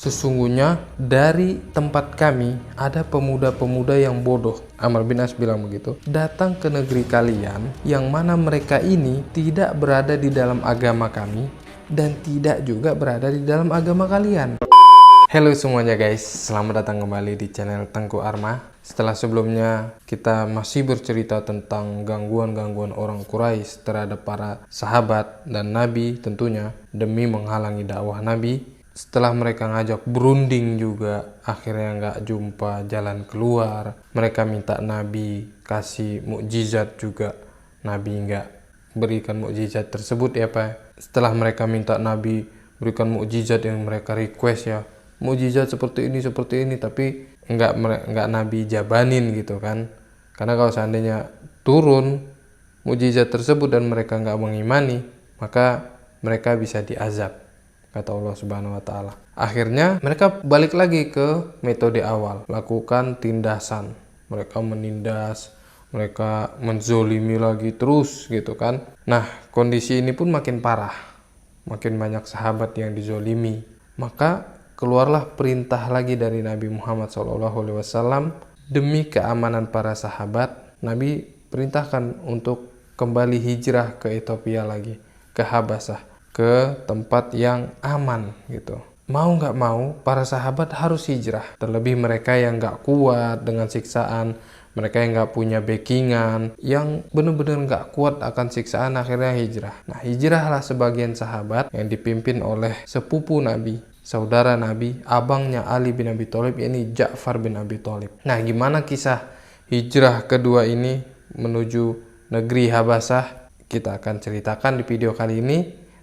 Sesungguhnya dari tempat kami ada pemuda-pemuda yang bodoh. Amr bin As bilang begitu. Datang ke negeri kalian yang mana mereka ini tidak berada di dalam agama kami dan tidak juga berada di dalam agama kalian. Halo semuanya guys, selamat datang kembali di channel Tengku Arma. Setelah sebelumnya kita masih bercerita tentang gangguan-gangguan orang Quraisy terhadap para sahabat dan Nabi tentunya demi menghalangi dakwah Nabi. Setelah mereka ngajak berunding juga, akhirnya nggak jumpa jalan keluar. Mereka minta Nabi kasih mukjizat juga. Nabi nggak berikan mukjizat tersebut ya Pak. Setelah mereka minta Nabi berikan mukjizat yang mereka request ya, mukjizat seperti ini, tapi nggak Nabi jabanin gitu kan. Karena kalau seandainya turun mukjizat tersebut dan mereka nggak mengimani, maka mereka bisa diazab, kata Allah Subhanahu wa Ta'ala. Akhirnya mereka balik lagi ke metode awal, lakukan tindasan. Mereka menindas, mereka menzolimi lagi terus gitu kan. Nah, kondisi ini pun makin parah, makin banyak sahabat yang dizolimi. Maka keluarlah perintah lagi dari Nabi Muhammad SAW demi keamanan para sahabat. Nabi perintahkan untuk kembali hijrah ke Ethiopia lagi, ke Habasah, ke tempat yang aman gitu. Mau nggak mau para sahabat harus hijrah. Terlebih mereka yang nggak kuat dengan siksaan, mereka yang nggak punya backingan, yang benar-benar nggak kuat akan siksaan, akhirnya hijrah. Nah, hijrahlah sebagian sahabat yang dipimpin oleh sepupu Nabi, saudara Nabi, abangnya Ali bin Abi Thalib, yakni Ja'far bin Abi Thalib. Nah, gimana kisah hijrah kedua ini menuju negeri Habasah? Kita akan ceritakan di video kali ini.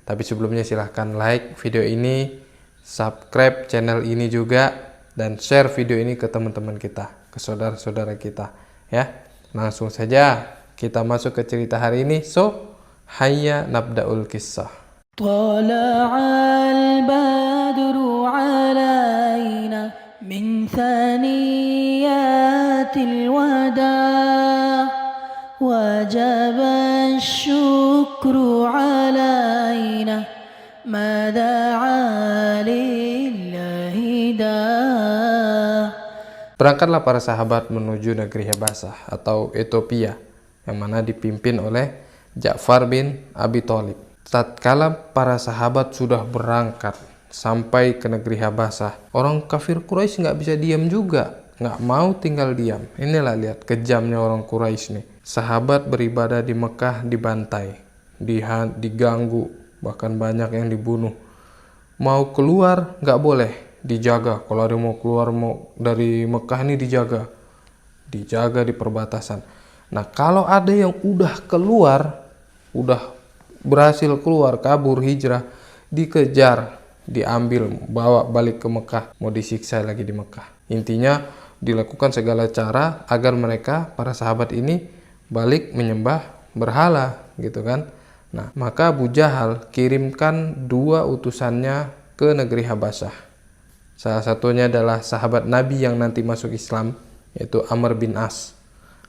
Tapi sebelumnya silahkan like video ini, subscribe channel ini juga, dan share video ini ke teman-teman kita, ke saudara-saudara kita ya. Langsung saja kita masuk ke cerita hari ini. So, hayya nabda'ul kisah. Tala'al badru alaina min thaniyatil wada' wajib syukru alaina ma da'a lillahi da'. Berangkatlah para sahabat menuju negeri Habasah atau Ethiopia, yang mana dipimpin oleh Ja'far bin Abi Thalib. Tatkala para sahabat sudah berangkat sampai ke negeri Habasah, orang kafir Quraisy nggak bisa diam juga, nggak mau tinggal diam. Inilah lihat kejamnya orang Quraisy nih. Sahabat beribadah di Mekah dibantai, diganggu, bahkan banyak yang dibunuh. Mau keluar nggak boleh, dijaga. Kalau ada mau keluar dari Mekah ini dijaga di perbatasan. Nah, kalau ada yang udah keluar, udah berhasil keluar, kabur, hijrah, dikejar, diambil, bawa balik ke Mekah, mau disiksa lagi di Mekah. Intinya dilakukan segala cara agar mereka, para sahabat ini, balik menyembah berhala gitu kan. Nah, maka Abu Jahal kirimkan dua utusannya ke negeri Habasah. Salah satunya adalah sahabat Nabi yang nanti masuk Islam, yaitu Amr bin As.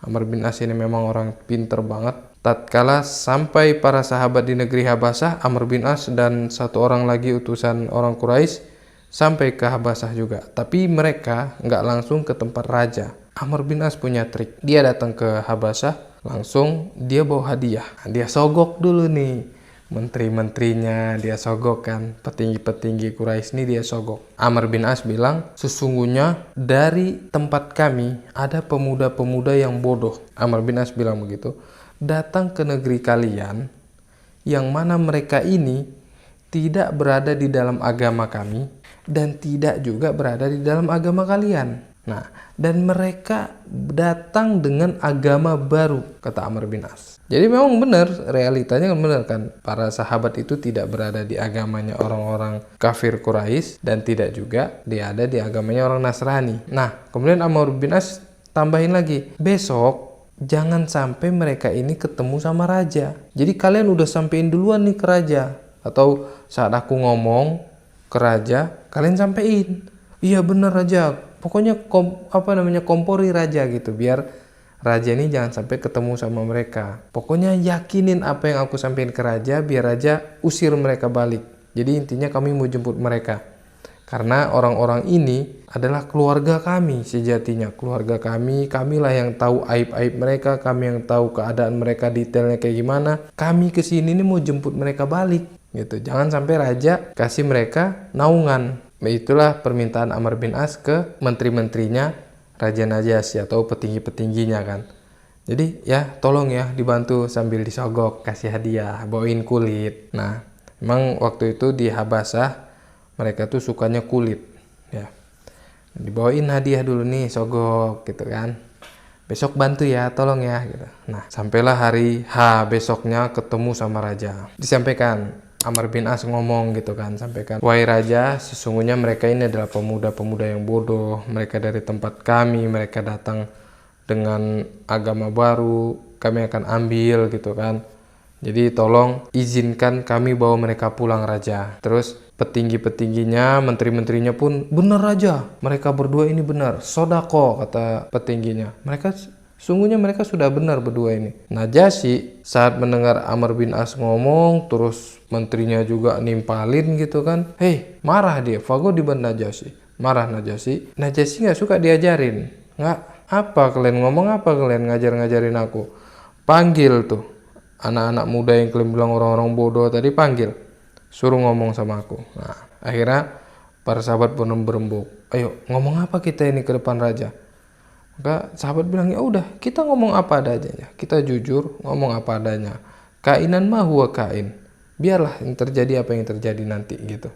Amr bin As ini memang orang pinter banget. Tatkala sampai para sahabat di negeri Habasah, Amr bin As dan satu orang lagi utusan orang Quraisy sampai ke Habasah juga. Tapi mereka nggak langsung ke tempat raja. Amr bin As punya trik. Dia datang ke Habasah, langsung dia bawa hadiah. Dia sogok dulu nih menteri-menterinya, dia sogok kan, petinggi-petinggi Quraisy ini dia sogok. Amr bin As bilang, sesungguhnya dari tempat kami ada pemuda-pemuda yang bodoh. Amr bin As bilang begitu. Datang ke negeri kalian yang mana mereka ini tidak berada di dalam agama kami dan tidak juga berada di dalam agama kalian. Nah, dan mereka datang dengan agama baru, kata Amr bin As. Jadi memang benar, realitanya benar kan. Para sahabat itu tidak berada di agamanya orang-orang kafir Quraisy dan tidak juga dia ada di agamanya orang Nasrani. Nah, kemudian Amr bin As tambahin lagi, besok jangan sampai mereka ini ketemu sama raja. Jadi kalian udah sampein duluan nih ke raja. Atau saat aku ngomong ke raja, kalian sampein, iya benar raja. Pokoknya kompori raja gitu, biar raja ini jangan sampai ketemu sama mereka. Pokoknya yakinin apa yang aku sampaikan ke raja, biar raja usir mereka balik. Jadi intinya kami mau jemput mereka. Karena orang-orang ini adalah keluarga kami sejatinya. Keluarga kami, kamilah yang tahu aib-aib mereka, kami yang tahu keadaan mereka detailnya kayak gimana. Kami kesini nih mau jemput mereka balik gitu. Jangan sampai raja kasih mereka naungan. Itulah permintaan Amr bin As ke menteri-menterinya Raja Najasyi atau petinggi-petingginya kan. Jadi ya tolong ya dibantu sambil disogok, kasih hadiah, bawain kulit. Nah, memang waktu itu di Habasah mereka tuh sukanya kulit ya. Dibawain hadiah dulu nih, sogok gitu kan. Besok bantu ya, tolong ya gitu. Nah, sampailah hari H besoknya ketemu sama raja. Disampaikan Amr bin As ngomong gitu kan, sampaikan, "Wahai raja, sesungguhnya mereka ini adalah pemuda-pemuda yang bodoh. Mereka dari tempat kami, mereka datang dengan agama baru, kami akan ambil gitu kan. Jadi tolong izinkan kami bawa mereka pulang raja." Terus petinggi-petingginya, menteri-menterinya pun, "Benar raja, mereka berdua ini benar, sodako," kata petingginya. Sungguhnya mereka sudah benar berdua ini. Najasyi saat mendengar Amr bin As ngomong, terus menterinya juga nimpalin gitu kan. Hei, marah dia, fago di ban Najasyi. Marah Najasyi. Najasyi nggak suka diajarin. Nggak. Apa kalian ngomong, apa kalian ngajarin aku? Panggil tuh anak-anak muda yang kalian bilang orang-orang bodoh tadi, panggil, suruh ngomong sama aku. Nah, akhirnya para sahabat pun berembuk, "Ayo ngomong apa kita ini ke depan raja?" Maka sahabat bilang, "Ya udah, kita ngomong apa adanya, kita jujur ngomong apa adanya. Kainan mah huwa kain, biarlah yang terjadi apa yang terjadi nanti gitu."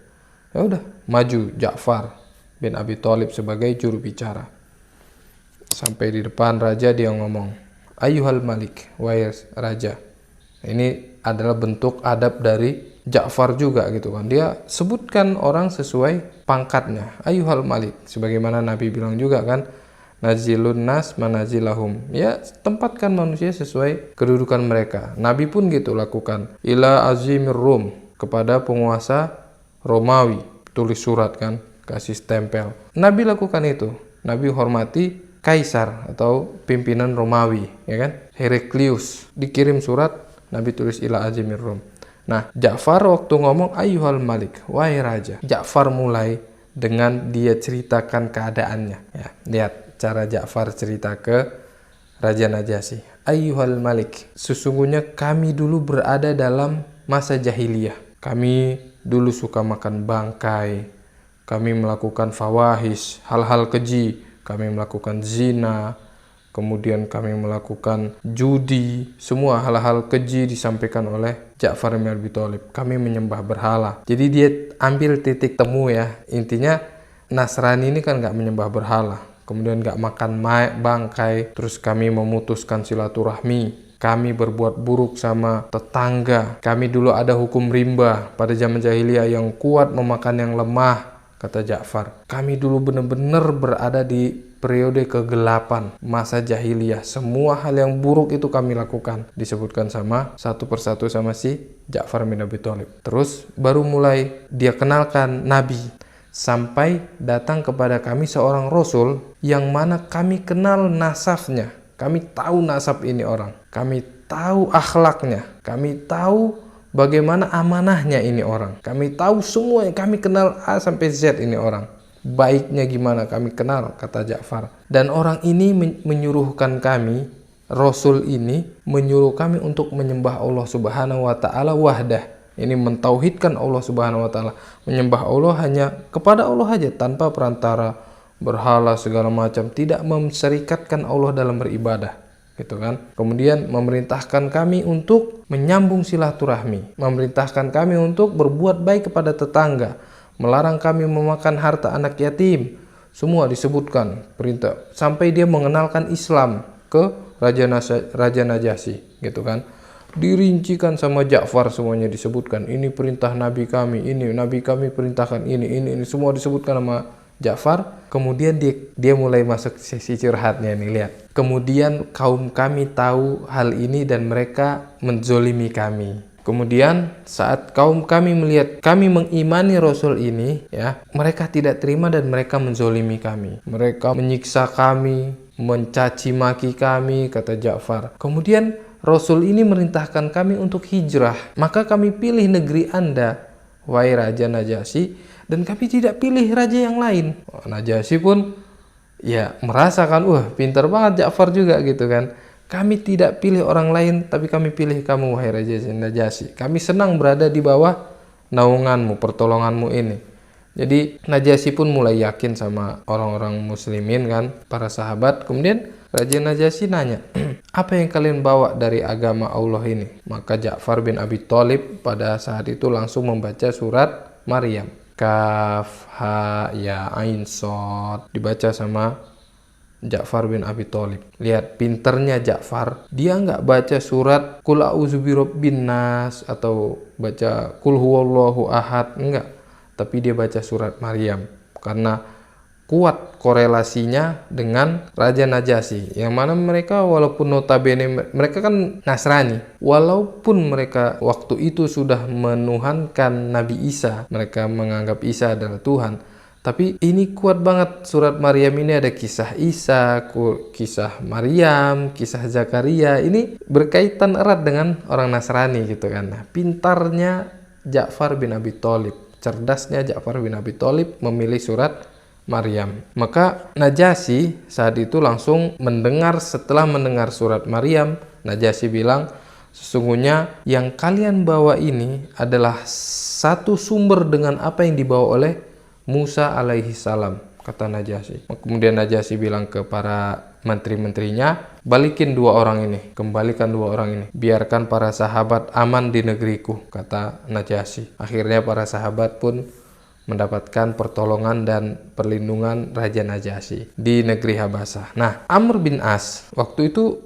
Ya udah, maju Ja'far bin Abi Thalib sebagai juru bicara. Sampai di depan raja dia ngomong, "Ayyuhal Malik, wahai raja." Ini adalah bentuk adab dari Ja'far juga gitu kan. Dia sebutkan orang sesuai pangkatnya. Ayyuhal Malik, sebagaimana Nabi bilang juga kan, nazilun nas manazilahum. Ya, tempatkan manusia sesuai kedudukan mereka. Nabi pun gitu lakukan. Ila azimir Rum, kepada penguasa Romawi, tulis surat kan, kasih stempel. Nabi lakukan itu. Nabi hormati Kaisar atau pimpinan Romawi, ya kan? Heraklius dikirim surat, Nabi tulis ila azimir Rum. Nah, Ja'far waktu ngomong ayyuhal Malik, wahai raja. Ja'far mulai dengan dia ceritakan keadaannya. Ya, lihat cara Ja'far cerita ke Raja Najasyi. Ayyuhal Malik, sesungguhnya kami dulu berada dalam masa jahiliyah. Kami dulu suka makan bangkai. Kami melakukan fawahish, hal-hal keji. Kami melakukan zina, kemudian kami melakukan judi, semua hal-hal keji disampaikan oleh Ja'far bin Abi Thalib. Kami menyembah berhala. Jadi dia ambil titik temu ya. Intinya Nasrani ini kan nggak menyembah berhala, kemudian nggak makan bangkai, terus kami memutuskan silaturahmi. Kami berbuat buruk sama tetangga. Kami dulu ada hukum rimba pada zaman jahiliyah, yang kuat memakan yang lemah, kata Ja'far. Kami dulu benar-benar berada di periode kegelapan masa jahiliyah. Semua hal yang buruk itu kami lakukan. Disebutkan sama satu persatu sama si Ja'far bin Abi Thalib. Terus baru mulai dia kenalkan Nabi. Sampai datang kepada kami seorang Rasul yang mana kami kenal nasabnya. Kami tahu nasab ini orang. Kami tahu akhlaknya. Kami tahu bagaimana amanahnya ini orang. Kami tahu semua, kami kenal A sampai Z ini orang. Baiknya gimana kami kenal, kata Ja'far. Dan orang ini menyuruhkan kami, Rasul ini menyuruh kami untuk menyembah Allah Subhanahu wa taala wahdah. Ini mentauhidkan Allah Subhanahu wa taala. Menyembah Allah hanya kepada Allah aja, tanpa perantara, berhala segala macam, tidak menserikatkan Allah dalam beribadah. Gitu kan. Kemudian memerintahkan kami untuk menyambung silaturahmi, memerintahkan kami untuk berbuat baik kepada tetangga, melarang kami memakan harta anak yatim. Semua disebutkan perintah, sampai dia mengenalkan Islam ke Raja Najasyi, gitu kan. Dirincikan sama Ja'far, semuanya disebutkan. Ini perintah Nabi kami, ini Nabi kami perintahkan ini semua disebutkan sama Ja'far. Kemudian dia mulai masuk sesi curhatnya nih, lihat. Kemudian kaum kami tahu hal ini dan mereka menzolimi kami. Kemudian saat kaum kami melihat kami mengimani Rasul ini, ya, mereka tidak terima dan mereka menzolimi kami. Mereka menyiksa kami, mencaci maki kami, kata Ja'far. Kemudian Rasul ini merintahkan kami untuk hijrah. Maka kami pilih negeri Anda, wahai Raja Najasyi, dan kami tidak pilih raja yang lain. Najasyi pun ya merasakan, wah pintar banget Ja'far juga gitu kan. Kami tidak pilih orang lain, tapi kami pilih kamu wahai Raja Najasyi. Kami senang berada di bawah naunganmu, pertolonganmu ini. Jadi Najasyi pun mulai yakin sama orang-orang muslimin kan, para sahabat. Kemudian Raja Najasyi nanya, apa yang kalian bawa dari agama Allah ini? Maka Ja'far bin Abi Thalib pada saat itu langsung membaca surat Maryam. Kaf, ha, ya, ain, sod. Dibaca sama Ja'far bin Abi Thalib. Lihat pinternya Ja'far, dia nggak baca surat Qul a'udzu birabbin nas atau baca Qul huwallahu ahad, enggak. Tapi dia baca surat Maryam karena kuat korelasinya dengan Raja Najasyi, yang mana mereka walaupun notabene mereka kan Nasrani, walaupun mereka waktu itu sudah menuhankan Nabi Isa, mereka menganggap Isa adalah Tuhan, tapi ini kuat banget surat Maryam ini, ada kisah Isa, kisah Maryam, kisah Zakaria, ini berkaitan erat dengan orang Nasrani gitu kan. Nah, pintarnya Ja'far bin Abi Thalib, cerdasnya Ja'far bin Abi Thalib memilih surat Maryam. Maka Najasyi saat itu langsung setelah mendengar surat Maryam, Najasyi bilang, sesungguhnya yang kalian bawa ini adalah satu sumber dengan apa yang dibawa oleh Musa alaihi salam, kata Najasyi. Kemudian Najasyi bilang ke para menteri-menterinya, balikin dua orang ini, kembalikan dua orang ini, biarkan para sahabat aman di negeriku, kata Najasyi. Akhirnya para sahabat pun mendapatkan pertolongan dan perlindungan Raja Najasyi di negeri Habasah. Nah, Amr bin As waktu itu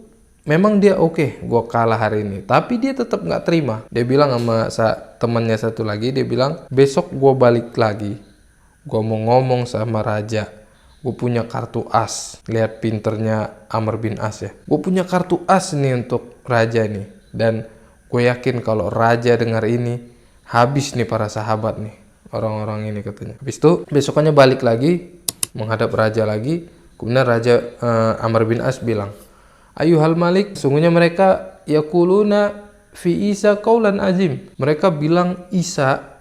memang dia oke, gue kalah hari ini, tapi dia tetap nggak terima. Dia bilang sama temannya satu lagi, dia bilang, besok gue balik lagi, gue mau ngomong sama raja, gue punya kartu as. Lihat pinternya Amr bin As ya, gue punya kartu as nih untuk raja ini, dan gue yakin kalau raja dengar ini, habis nih para sahabat nih, orang-orang ini katanya. Habis itu besokannya balik lagi, menghadap raja lagi. Kemudian Raja Amr bin As bilang, Ayuhal Malik, sungguhnya mereka yaquluna fi Isa qaulan azim. Mereka bilang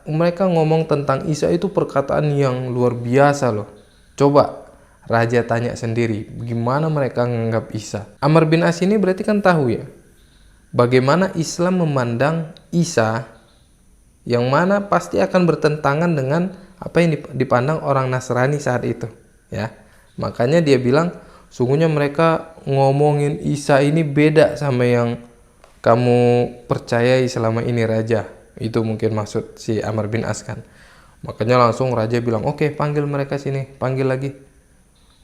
mereka ngomong tentang Isa itu perkataan yang luar biasa loh. Coba raja tanya sendiri, gimana mereka menganggap Isa. Amr bin As ini berarti kan tahu ya, bagaimana Islam memandang Isa, yang mana pasti akan bertentangan dengan apa yang dipandang orang Nasrani saat itu ya. Makanya dia bilang, sungguhnya mereka ngomongin Isa ini beda sama yang kamu percayai selama ini raja. Itu mungkin maksud si Amr bin As kan. Makanya langsung raja bilang, oke, panggil mereka sini, panggil lagi.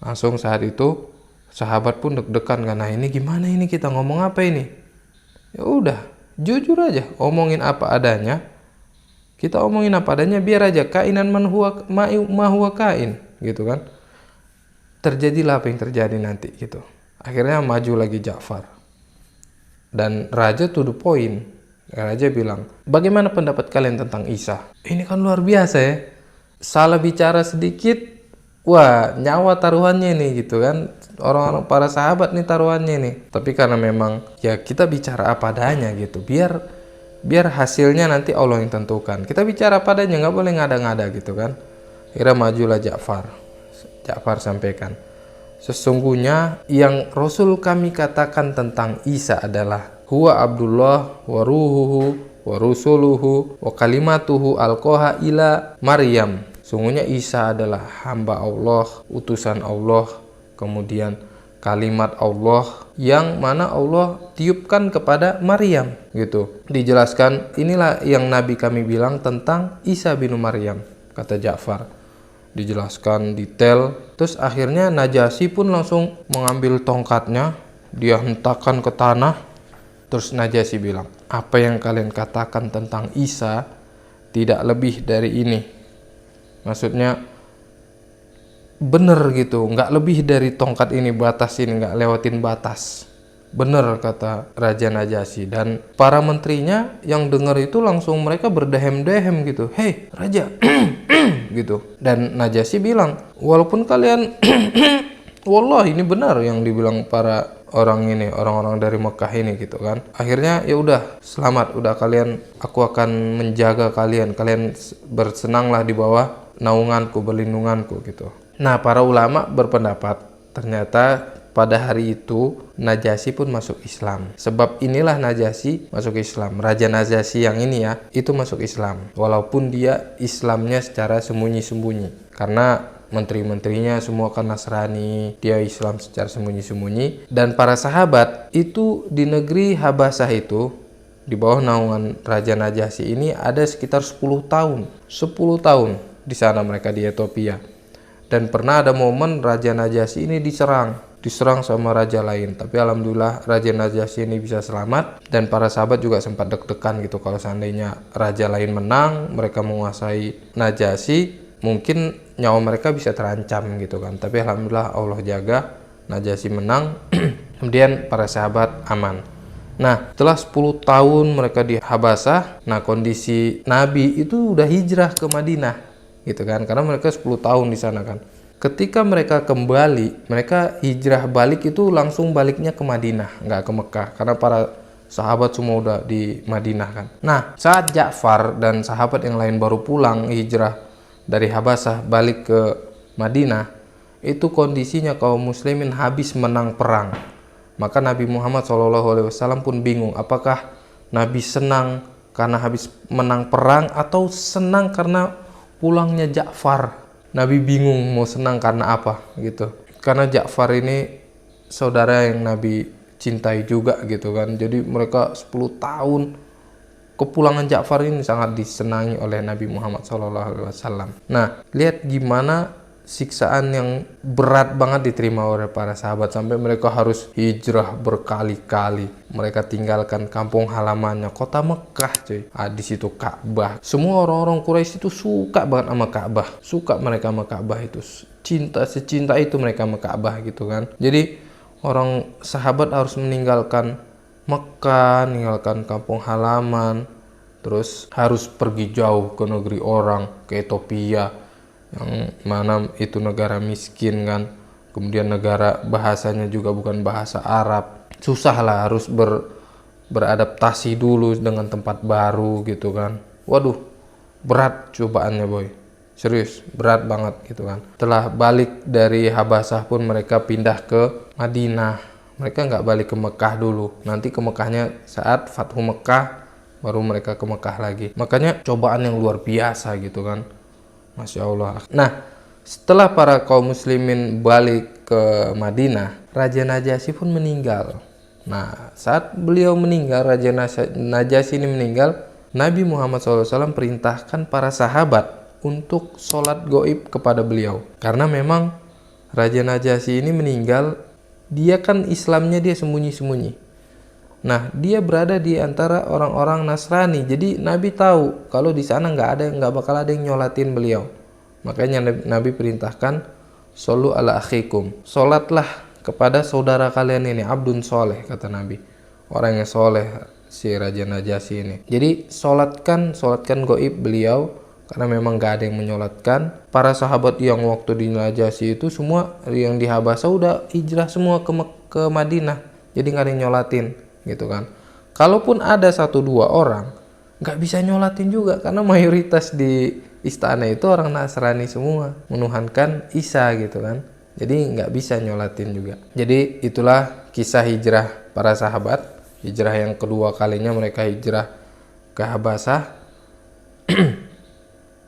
Langsung saat itu sahabat pun deg-degan kan, nah ini gimana ini, kita ngomong apa ini? Ya udah, jujur aja, omongin apa adanya. Kita omongin apa adanya, biar aja kainan ma huwa kain gitu kan. Terjadilah apa yang terjadi nanti gitu. Akhirnya maju lagi Ja'far. Dan raja to the point. Raja bilang, bagaimana pendapat kalian tentang Isa? Ini kan luar biasa ya. Salah bicara sedikit, wah nyawa taruhannya nih gitu kan. Orang-orang para sahabat nih taruhannya nih. Tapi karena memang ya kita bicara apa adanya gitu. Biar hasilnya nanti Allah yang tentukan. Kita bicara apa adanya, nggak boleh ngada-ngada gitu kan. Akhirnya majulah Ja'far. Ja'far sampaikan, sesungguhnya yang Rasul kami katakan tentang Isa adalah huwa Abdullah wa ruhuhu wa rusuluhu wa kalimatuhu alqaha ila Maryam. Sungguhnya Isa adalah hamba Allah, utusan Allah, kemudian kalimat Allah yang mana Allah tiupkan kepada Maryam gitu. Dijelaskan, inilah yang Nabi kami bilang tentang Isa bin Maryam, kata Ja'far. Dijelaskan detail. Terus akhirnya Najasyi pun langsung mengambil tongkatnya, dia hentakkan ke tanah. Terus Najasyi bilang, apa yang kalian katakan tentang Isa tidak lebih dari ini. Maksudnya bener gitu, nggak lebih dari tongkat ini, batas ini, nggak lewatin batas. Bener kata Raja Najasyi. Dan para menterinya yang dengar itu langsung mereka berdehem-dehem gitu, hei Raja gitu. Dan Najasyi bilang, walaupun kalian wallah ini benar yang dibilang para orang-orang dari Mekah ini gitu kan. Akhirnya ya udah, selamat, udah kalian, aku akan menjaga kalian bersenanglah di bawah naunganku, berlindunganku gitu. Nah, para ulama berpendapat ternyata pada hari itu Najasyi pun masuk Islam. Sebab inilah Najasyi masuk Islam. Raja Najasyi yang ini ya, itu masuk Islam. Walaupun dia Islamnya secara sembunyi-sembunyi. Karena menteri-menterinya semua kan Nasrani, dia Islam secara sembunyi-sembunyi. Dan para sahabat itu di negeri Habasah itu, di bawah naungan Raja Najasyi ini ada sekitar 10 tahun. 10 tahun di sana mereka di Ethiopia. Dan pernah ada momen Raja Najasyi ini diserang sama raja lain. Tapi alhamdulillah Raja Najasyi ini bisa selamat. Dan para sahabat juga sempat deg-degan gitu. Kalau seandainya raja lain menang, mereka menguasai Najasyi, mungkin nyawa mereka bisa terancam gitu kan. Tapi alhamdulillah Allah jaga, Najasyi menang. Kemudian para sahabat aman. Nah, setelah 10 tahun mereka di Habasah, nah kondisi Nabi itu udah hijrah ke Madinah gitu kan, karena mereka 10 tahun di sana kan. Ketika mereka kembali, mereka hijrah balik itu langsung baliknya ke Madinah, nggak ke Mekah, karena para sahabat semua udah di Madinah kan. Nah, saat Ja'far dan sahabat yang lain baru pulang hijrah dari Habasah balik ke Madinah, itu kondisinya kaum muslimin habis menang perang. Maka Nabi Muhammad SAW pun bingung, apakah Nabi senang karena habis menang perang atau senang karena pulangnya Ja'far. Nabi bingung mau senang karena apa gitu. Karena Ja'far ini saudara yang Nabi cintai juga gitu kan. Jadi mereka 10 tahun kepulangan Ja'far ini sangat disenangi oleh Nabi Muhammad SAW. Nah, lihat gimana siksaan yang berat banget diterima oleh para sahabat sampai mereka harus hijrah berkali-kali. Mereka tinggalkan kampung halamannya, kota Mekah cuy. Di situ Ka'bah. Semua orang-orang Quraisy itu suka banget sama Ka'bah. Suka mereka sama Ka'bah itu. Secinta itu mereka sama Ka'bah gitu kan. Jadi orang sahabat harus meninggalkan Mekah, meninggalkan kampung halaman, terus harus pergi jauh ke negeri orang, ke Ethiopia, yang mana itu negara miskin kan, kemudian negara bahasanya juga bukan bahasa Arab, susah lah, harus beradaptasi dulu dengan tempat baru gitu kan. Waduh, berat cobaannya boy, serius berat banget gitu kan. Setelah balik dari Habasah pun mereka pindah ke Madinah, mereka nggak balik ke Mekah dulu, nanti ke Mekahnya saat Fathu Mekah baru mereka ke Mekah lagi. Makanya cobaan yang luar biasa gitu kan. Masya Allah. Nah, setelah para kaum muslimin balik ke Madinah, Raja Najasyi pun meninggal. Nah, saat beliau meninggal, Raja Najasyi ini meninggal, Nabi Muhammad SAW perintahkan para sahabat untuk sholat goib kepada beliau. Karena memang Raja Najasyi ini meninggal, dia kan Islamnya dia sembunyi-sembunyi. Nah, dia berada di antara orang-orang Nasrani. Jadi Nabi tahu kalau di sana nggak bakal ada yang nyolatin beliau. Makanya Nabi perintahkan, "Shollu ala akhikum." Sholatlah kepada saudara kalian ini, abdun soleh, kata Nabi. Orang yang soleh si Raja Najasyi ini. Jadi sholatkan goib beliau, karena memang nggak ada yang menyolatkan. Para sahabat yang waktu di Najasyi itu semua yang di Habasah udah hijrah semua ke Madinah. Jadi nggak ada yang nyolatin gitu kan. Kalaupun ada 1-2 orang, nggak bisa nyolatin juga karena mayoritas di istana itu orang Nasrani semua, menuhankan Isa gitu kan. Jadi nggak bisa nyolatin juga. Jadi itulah kisah hijrah para sahabat, hijrah yang kedua kalinya mereka hijrah ke Habasah.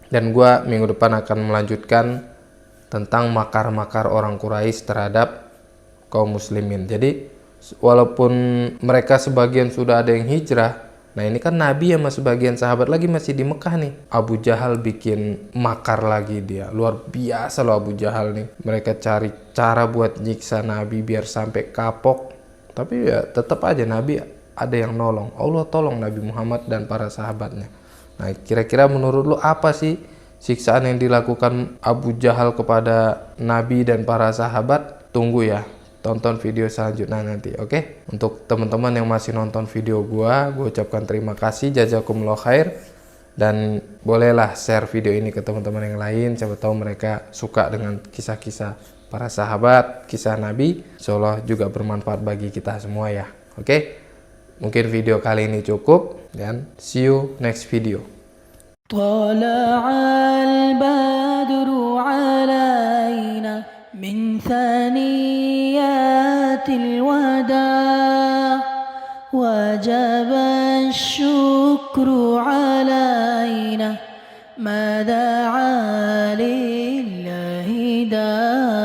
Dan gua minggu depan akan melanjutkan tentang makar-makar orang Quraisy terhadap kaum muslimin. Jadi walaupun mereka sebagian sudah ada yang hijrah, nah ini kan Nabi sama sebagian sahabat lagi masih di Mekah nih. Abu Jahal bikin makar lagi dia. Luar biasa loh Abu Jahal nih. Mereka cari cara buat nyiksa Nabi biar sampai kapok. Tapi ya tetap aja Nabi ada yang nolong. Allah tolong Nabi Muhammad dan para sahabatnya. Nah, kira-kira menurut lu apa sih siksaan yang dilakukan Abu Jahal kepada Nabi dan para sahabat? Tunggu ya. Tonton video selanjutnya nanti, oke? Untuk teman-teman yang masih nonton video gue ucapkan terima kasih, jazakumullah khair. Dan bolehlah share video ini ke teman-teman yang lain, siapa tahu mereka suka dengan kisah-kisah para sahabat, kisah Nabi. Insyaallah juga bermanfaat bagi kita semua ya, oke? Mungkin video kali ini cukup, dan see you next video. البدر علينا من ثنيات الوداع وجب الشكر علينا ما دعا لله داع